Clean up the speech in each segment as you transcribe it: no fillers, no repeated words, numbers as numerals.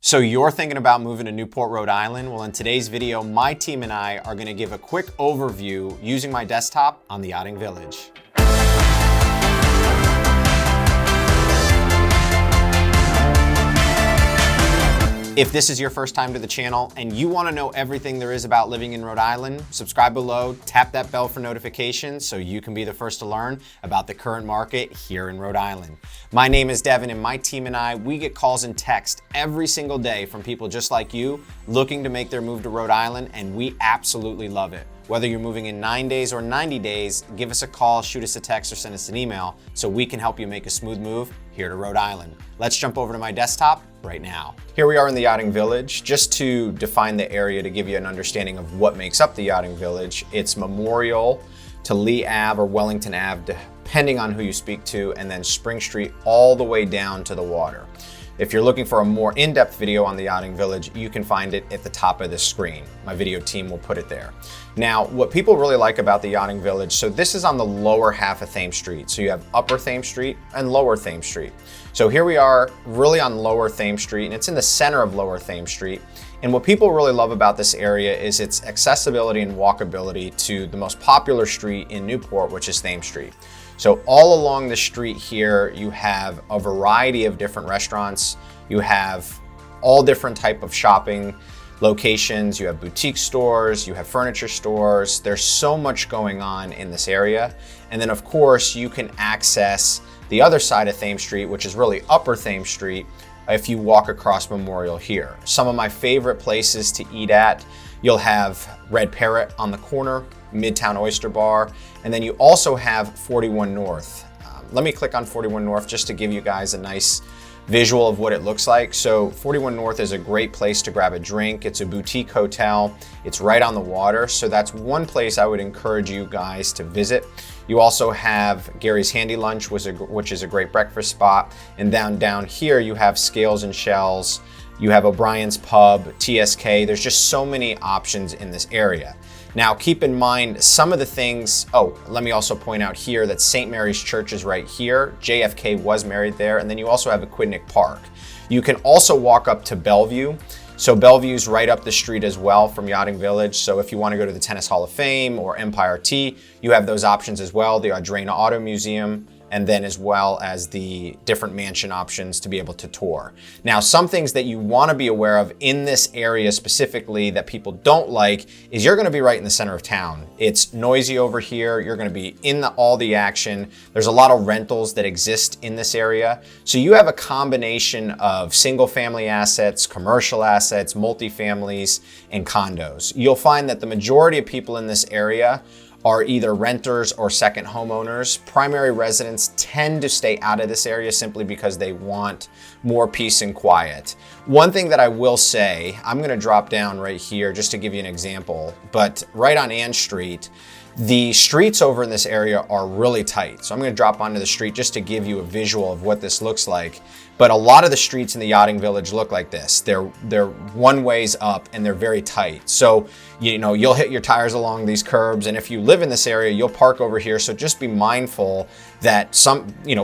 So you're thinking about moving to Newport, Rhode Island? Well, in today's video, my team and I are going to give a quick overview using my desktop on the Yachting Village. If this is your first time to the channel and you want to know everything there is about living in Rhode Island, subscribe below, tap that bell for notifications so you can be the first to learn about the current market here in Rhode Island. My name is Devin, and my team and I, we get calls and texts every single day from people just like you looking to make their move to Rhode Island, and we absolutely love it. Whether you're moving in 9 days or 90 days, give us a call, shoot us a text, or send us an email so we can help you make a smooth move here to Rhode Island. Let's jump over to my desktop right now. Here we are in the Yachting Village. Just to define the area to give you an understanding of what makes up the Yachting Village, it's Memorial to Lee Ave or Wellington Ave, depending on who you speak to, and then Spring Street all the way down to the water. If you're looking for a more in-depth video on the Yachting Village, you can find it at the top of the screen. My video team will put it there. Now, what people really like about the Yachting Village, so this is on the lower half of Thames Street. So you have Upper Thames Street and Lower Thames Street. So here we are really on Lower Thames Street, and it's in the center of Lower Thames Street. And what people really love about this area is its accessibility and walkability to the most popular street in Newport, which is Thames Street. So all along the street here, you have a variety of different restaurants. You have all different type of shopping locations. You have boutique stores, you have furniture stores. There's so much going on in this area. And then of course, you can access the other side of Thames Street, which is really Upper Thames Street, if you walk across Memorial here. Some of my favorite places to eat at, you'll have Red Parrot on the corner, Midtown Oyster Bar, and then you also have 41 North. Let me click on 41 North just to give you guys a nice visual of what it looks like. So 41 North is a great place to grab a drink. It's a boutique hotel. It's right on the water. So that's one place I would encourage you guys to visit. You also have Gary's Handy Lunch, which is a great breakfast spot. And down here, you have Scales and Shells. You have O'Brien's Pub, TSK. There's just so many options in this area. Now, keep in mind some of the things. Oh, let me also point out here that St. Mary's Church is right here. JFK was married there. And then you also have Aquidneck Park. You can also walk up to Bellevue. So Bellevue's right up the street as well from Yachting Village. So if you want to go to the Tennis Hall of Fame or Empire T, you have those options as well. The Audrina Auto Museum, and then as well as the different mansion options to be able to tour. Now, some things that you want to be aware of in this area specifically that people don't like is you're going to be right in the center of town. It's noisy over here. You're going to be in all the action. There's a lot of rentals that exist in this area. So you have a combination of single family assets, commercial assets, multifamilies, and condos. You'll find that the majority of people in this area are either renters or second homeowners. Primary residents tend to stay out of this area simply because they want more peace and quiet. One thing that I will say, I'm gonna drop down right here just to give you an example, but right on Ann Street, the streets over in this area are really tight. So I'm gonna drop onto the street just to give you a visual of what this looks like. But a lot of the streets in the Yachting Village look like this. They're one ways up and they're very tight. So, you know, you'll hit your tires along these curbs. And if you live in this area, you'll park over here. So just be mindful that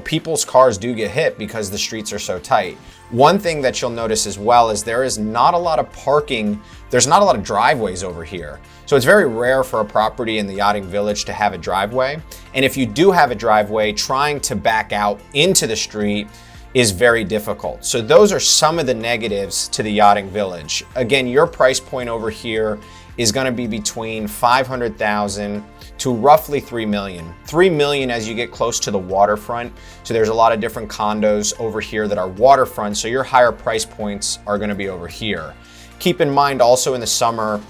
people's cars do get hit because the streets are so tight. One thing that you'll notice as well is there is not a lot of parking. There's not a lot of driveways over here. So it's very rare for a property in the Yachting Village to have a driveway. And if you do have a driveway, trying to back out into the street is very difficult. So those are some of the negatives to the Yachting Village. Again, your price point over here is going to be between $500,000 to roughly $3 million. $3 million as you get close to the waterfront. So there's a lot of different condos over here that are waterfront. So your higher price points are going to be over here. Keep in mind also in the summer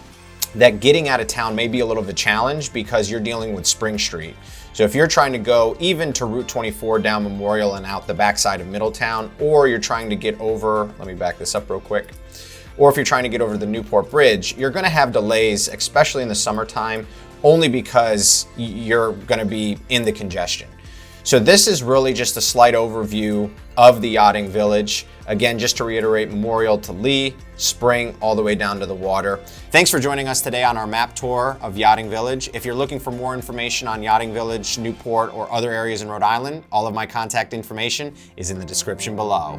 that getting out of town may be a little bit of a challenge because you're dealing with Spring Street. So if you're trying to go even to Route 24 down Memorial and out the backside of Middletown, or you're trying to get over, let me back this up real quick, or if you're trying to get over the Newport Bridge, you're going to have delays, especially in the summertime, only because you're going to be in the congestion. So this is really just a slight overview of the Yachting Village. Again, just to reiterate, Memorial to Lee, Spring, all the way down to the water. Thanks for joining us today on our map tour of Yachting Village. If you're looking for more information on Yachting Village, Newport, or other areas in Rhode Island, all of my contact information is in the description below.